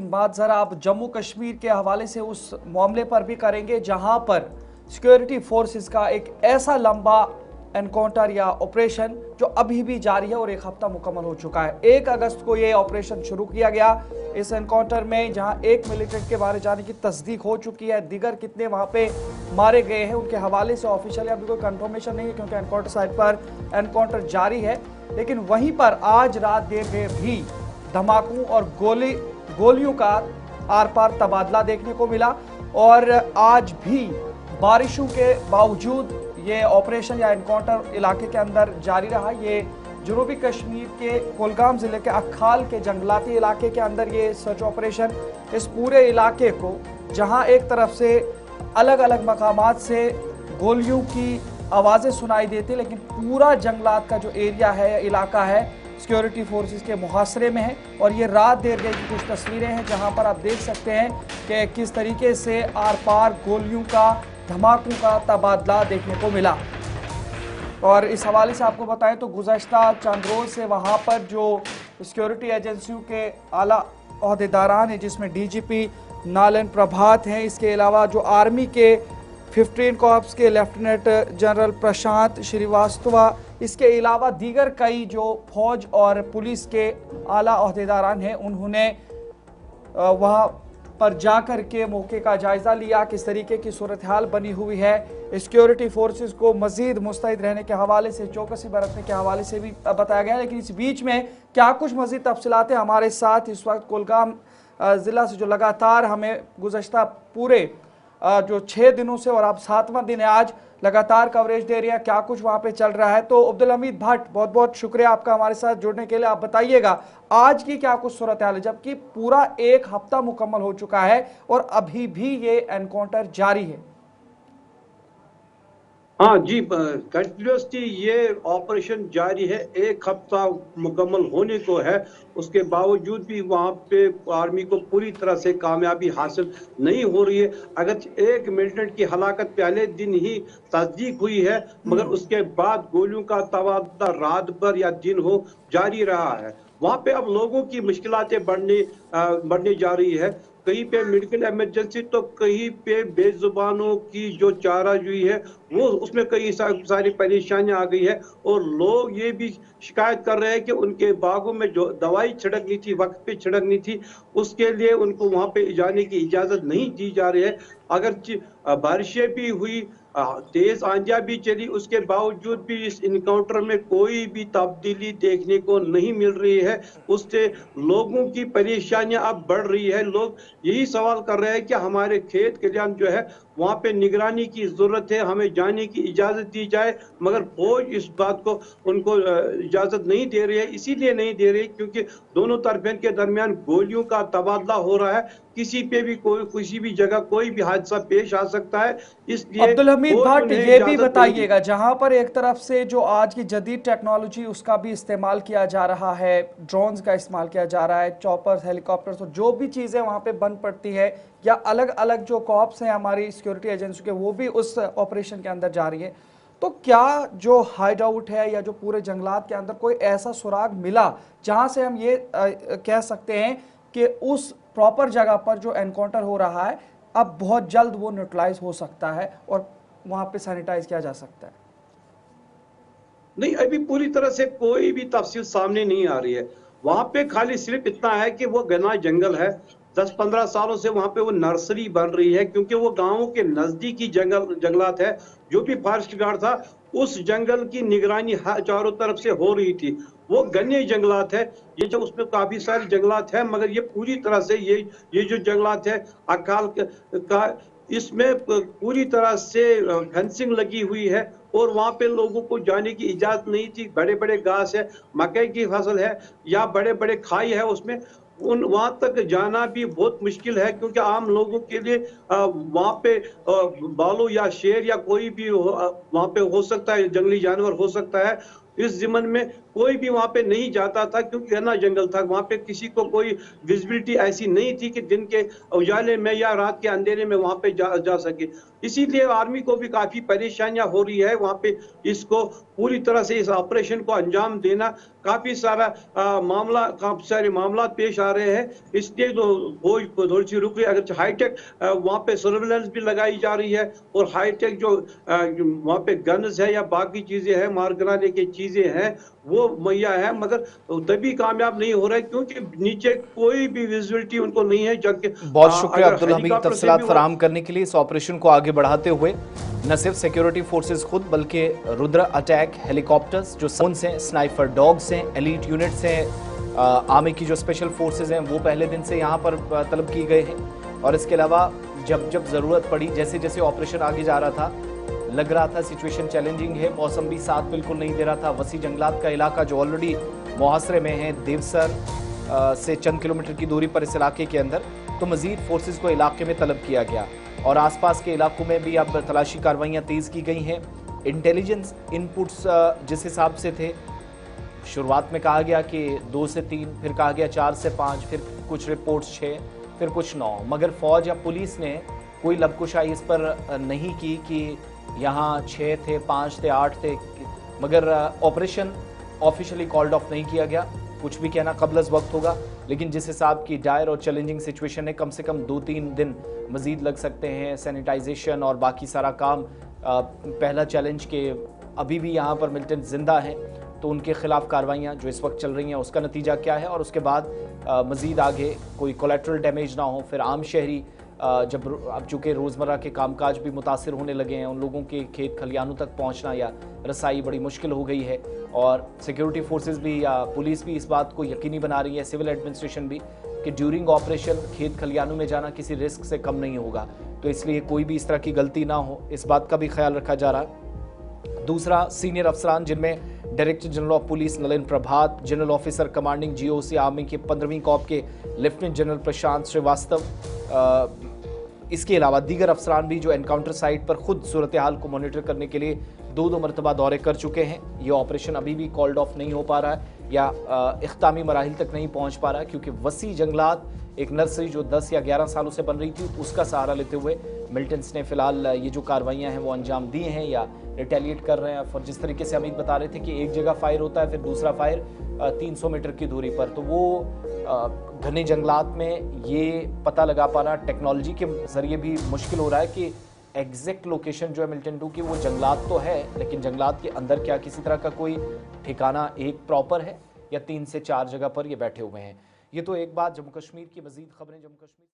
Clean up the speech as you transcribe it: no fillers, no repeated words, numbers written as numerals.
लेकिन बात ज़रा आप जम्मू कश्मीर के हवाले से उस मामले पर भी करेंगे जहां पर सिक्योरिटी फोर्सेस का एक ऐसा लंबा एनकाउंटर या ऑपरेशन जो अभी भी जारी है और एक हफ्ता मुकम्मल हो चुका है। 1 अगस्त को ये ऑपरेशन शुरू किया गया। इस एनकाउंटर में जहां एक मिलिटेंट के मारे जाने की तस्दीक हो चुकी है, दीगर कितने वहां पे मारे गए हैं उनके हवाले से ऑफिशियली अभी कोई कंफर्मेशन नहीं है क्योंकि एनकाउंटर साइट पर एनकाउंटर जारी है। लेकिन वहीं पर आज रात देर में भी धमाकों और गोलियों का आर पार तबादला देखने को मिला और आज भी बारिशों के बावजूद ये ऑपरेशन या एनकाउंटर इलाके के अंदर जारी रहा। ये जनूबी कश्मीर के कुलगाम जिले के अखाल के जंगलाती इलाके के अंदर ये सर्च ऑपरेशन इस पूरे इलाके को, जहां एक तरफ से अलग अलग मकामात से गोलियों की आवाज़ें सुनाई देती, लेकिन पूरा जंगलात का जो एरिया है, इलाका है, सिक्योरिटी फोर्सेस के मुहासरे में है। और ये रात देर गई की कुछ तस्वीरें हैं जहां पर आप देख सकते हैं कि किस तरीके से आर पार गोलियों का, धमाकों का तबादला देखने को मिला। और इस हवाले से आपको बताएं तो गुज़श्ता चंद रोज़ से वहां पर जो सिक्योरिटी एजेंसियों के आला ओहदेदारान हैं, जिसमें डीजीपी नालन प्रभात हैं, इसके अलावा जो आर्मी के 15 कॉर्प्स के लेफ्टिनेंट जनरल प्रशांत श्रीवास्तव, इसके अलावा दीगर कई जो फौज और पुलिस के आला ओहदेदारान हैं, उन्होंने वहाँ पर जाकर के मौके का जायजा लिया, किस तरीके की सूरत हाल बनी हुई है। सिक्योरिटी फोर्सेस को मजीद मुस्तैद रहने के हवाले से, चौकसी बरतने के हवाले से भी बताया गया। लेकिन इस बीच में क्या कुछ मजीद तफसीलात हमारे साथ इस वक्त कुलगाम ज़िला से जो लगातार हमें गुज़श्ता पूरे जो 6 दिनों से, और अब 7वां दिन है आज, लगातार कवरेज दे रही है, क्या कुछ वहां पे चल रहा है। तो अब्दुल हमीद भट्ट, बहुत बहुत शुक्रिया आपका हमारे साथ जुड़ने के लिए। आप बताइएगा आज की क्या कुछ सूरत हाल है, जबकि पूरा 1 हफ्ता मुकम्मल हो चुका है और अभी भी ये एनकाउंटर जारी है। हाँ जी, कंटिन्यूसली ये ऑपरेशन जारी है, 1 हफ्ता मुकम्मल होने को है। उसके बावजूद भी वहाँ पे आर्मी को पूरी तरह से कामयाबी हासिल नहीं हो रही है। अगर एक मिलिटेंट की हलाकत पहले दिन ही तस्दीक हुई है, मगर उसके बाद गोलियों का तबादला रात भर या दिन हो जारी रहा है। वहाँ पे अब लोगों की मुश्किलातें बढ़ने जा रही है। कहीं पे मेडिकल इमरजेंसी तो कहीं पे बेजुबानों की जो चाराजोई है वो, उसमें कई सारी परेशानियां आ गई है। और लोग ये भी शिकायत कर रहे हैं कि उनके बागों में जो दवाई छिड़कनी थी, वक्त पे छिड़कनी थी, उसके लिए उनको वहां पे जाने की इजाजत नहीं दी जा रही है। अगर बारिशें भी हुई, तेज आंधियां भी चली, उसके बावजूद भी इस इनकाउंटर में कोई भी तब्दीली देखने को नहीं मिल रही है। उससे लोगों की परेशानियां अब बढ़ रही है। लोग यही सवाल कर रहे हैं कि हमारे खेत खलियान जो है वहां पे निगरानी की जरूरत है, हमें जाने की इजाजत दी जाए, मगर फौज इस बात को उनको इजाजत नहीं दे रही है। इसीलिए नहीं दे रही क्योंकि दोनों तरफें के दरमियान गोलियों का तबादला हो रहा है। किसी पे भी किसी भी जगह कोई भी हादसा पेश आ सकता है, इसलिए अब्दुल हमीद फौज भट्ट, उन्हें ये भी इजाजत नहीं दी। बताइएगा, जहां पर एक तरफ से जो आज की जदीद टेक्नोलॉजी उसका भी इस्तेमाल किया जा रहा है, ड्रोन्स का इस्तेमाल किया जा रहा है, चॉपर्स, हेलीकॉप्टर्स, और जो भी चीज़ें वहां पे बन पड़ती है, या अलग अलग जो कॉप्स हैं हमारी सिक्योरिटी एजेंसी के, वो भी उस ऑपरेशन के अंदर जा रही है। तो क्या जो हाइड आउट है या जो पूरे जंगलात के अंदर कोई ऐसा सुराग मिला जहां से हम ये कह सकते हैं कि उस प्रॉपर जगह पर जो एनकाउंटर हो रहा है अब बहुत जल्द वो न्यूट्रलाइज हो सकता है और वहां पे सैनिटाइज किया जा सकता है? नहीं, अभी पूरी तरह से कोई भी तफसील सामने नहीं आ रही है। वहां पे खाली सिर्फ इतना है कि वो घना जंगल है। 10-15 सालों से वहां पे वो नर्सरी बन रही है, क्योंकि वो गांवों के नजदीकी जंगलात है। जो भी फॉरेस्ट गार्ड था, उस जंगल की निगरानी चारों तरफ से हो रही थी। वो घने जंगलात है, ये जो उसमें काफी सारे जंगलात है, मगर ये पूरी तरह से ये जो जंगलात है अकाल का, इसमें पूरी तरह से फेंसिंग लगी हुई है और वहां पे लोगों को जाने की इजाजत नहीं थी। बड़े बड़े घास है, मकई की फसल है या बड़े बड़े खाई है, उसमें वहां तक जाना भी बहुत मुश्किल है, क्योंकि आम लोगों के लिए वहां पे भालू या शेर या कोई भी वहां पे हो सकता है, जंगली जानवर हो सकता है। इस ज़िमन में कोई भी वहाँ पे नहीं जाता था क्योंकि घना जंगल था। वहाँ पे किसी को कोई विज़िबिलिटी ऐसी नहीं थी कि दिन के उजाले में या रात के अंधेरे में वहाँ पे जा सके। इसीलिए आर्मी को भी काफ़ी परेशानियाँ हो रही है वहाँ पे इसको पूरी तरह से इस ऑपरेशन को अंजाम देना। काफ़ी काफ़ी सारे मामलात पेश आ रहे हैं। इसलिए वो थोड़ी-सी रुक रही है। अगर हाईटेक वहाँ पे सर्विलेंस भी लगाई जा रही है और हाईटेक जो वहाँ पे गन्स है या बाकी चीज़ें हैं, मार गिराने की चीज़ें हैं, वो मुहैया है, मगर तभी कामयाब नहीं हो रहा है क्योंकि नीचे कोई भी विज़िबिलिटी उनको नहीं है। जबकि बहुत शुक्रिया अगर अब्दुल हमीद हेलीकॉप्टर से तफसीलात भी वो फराहम करने के लिए। इस ऑपरेशन को आगे बढ़ाते हुए न सिर्फ सिक्योरिटी फोर्सेस खुद बल्कि रुद्र अटैक हेलीकॉप्टर्स जो ड्रोन्स हैं, स्नाइपर डॉग्स हैं, एलीट यूनिट्स हैं, आर्मी की जो स्पेशल फोर्सेज हैं वो पहले दिन से यहाँ पर तलब की गए हैं। और इसके अलावा जब जब ज़रूरत पड़ी, जैसे जैसे ऑपरेशन आगे जा रहा था, लग रहा था सिचुएशन चैलेंजिंग है, मौसम भी साथ बिल्कुल नहीं दे रहा था। वसी जंगलात का इलाका जो ऑलरेडी मुहासरे में है, देवसर से चंद किलोमीटर की दूरी पर इस इलाके के अंदर, तो मजीद फोर्सेस को इलाके में तलब किया गया और आसपास के इलाकों में भी अब तलाशी कार्रवाइयाँ तेज़ की गई हैं। इंटेलिजेंस इनपुट्स जिस हिसाब से थे, शुरुआत में कहा गया कि 2 से 3, फिर कहा गया 4 से 5, फिर कुछ रिपोर्ट्स 6, फिर कुछ 9, मगर फौज या पुलिस ने कोई लबकुशाई इस पर नहीं की कि यहाँ 6 थे, 5 थे, 8 थे, मगर ऑपरेशन ऑफिशियली कॉल्ड ऑफ नहीं किया गया। कुछ भी कहना कबलस वक्त होगा, लेकिन जिस हिसाब की डायर और चैलेंजिंग सिचुएशन है, कम से कम 2-3 दिन मजीद लग सकते हैं। सैनिटाइजेशन और बाकी सारा काम, पहला चैलेंज के अभी भी यहाँ पर मिलिटेंट जिंदा हैं, तो उनके खिलाफ कार्रवाइयाँ जो इस वक्त चल रही हैं उसका नतीजा क्या है और उसके बाद मजीद आगे कोई कोलेटरल डैमेज ना हो। फिर आम शहरी जब अब चूँकि रोज़मर्रा के कामकाज भी मुतासिर होने लगे हैं, उन लोगों के खेत खलियानों तक पहुँचना या रसाई बड़ी मुश्किल हो गई है और सिक्योरिटी फोर्सेस भी या पुलिस भी इस बात को यकीनी बना रही है, सिविल एडमिनिस्ट्रेशन भी, कि ड्यूरिंग ऑपरेशन खेत खलियानों में जाना किसी रिस्क से कम नहीं होगा। तो इसलिए कोई भी इस तरह की गलती ना हो, इस बात का भी ख्याल रखा जा रहा है। दूसरा, सीनियर अफसरान जिनमें director general of police Nalin Prabhat, general officer commanding GOC army के 15वीं कॉर्प के लेफ्टिनेंट जनरल प्रशांत श्रीवास्तव, इसके अलावा दीगर अफसरान भी जो एनकाउंटर साइट पर खुद सूरत हाल को मॉनिटर करने के लिए 2 मरतबा दौरे कर चुके हैं। ये ऑपरेशन अभी भी कॉल्ड ऑफ नहीं हो पा रहा है या इख्तामी मराहिल तक नहीं पहुंच पा रहा है क्योंकि वसी जंगलात एक नर्सरी जो 10 या 11 सालों से बन रही थी, उसका सहारा लेते हुए मिलिटेंट्स ने फिलहाल ये जो कार्रवाइयाँ हैं वो अंजाम दी हैं या रिटेलिएट कर रहे हैं। और जिस तरीके से अमित बता रहे थे कि एक जगह फायर होता है, फिर दूसरा फायर 300 मीटर की दूरी पर, तो वो घने जंगलात में ये पता लगा पाना टेक्नोलॉजी के ज़रिए भी मुश्किल हो रहा है कि एग्जैक्ट लोकेशन जो है मिलिटेंटों की वो जंगलात तो है, लेकिन जंगलात के अंदर क्या किसी तरह का कोई ठिकाना एक प्रॉपर है या 3 से 4 जगह पर ये बैठे हुए हैं। ये तो एक बात। जम्मू कश्मीर की मजीद खबरें, जम्मू कश्मीर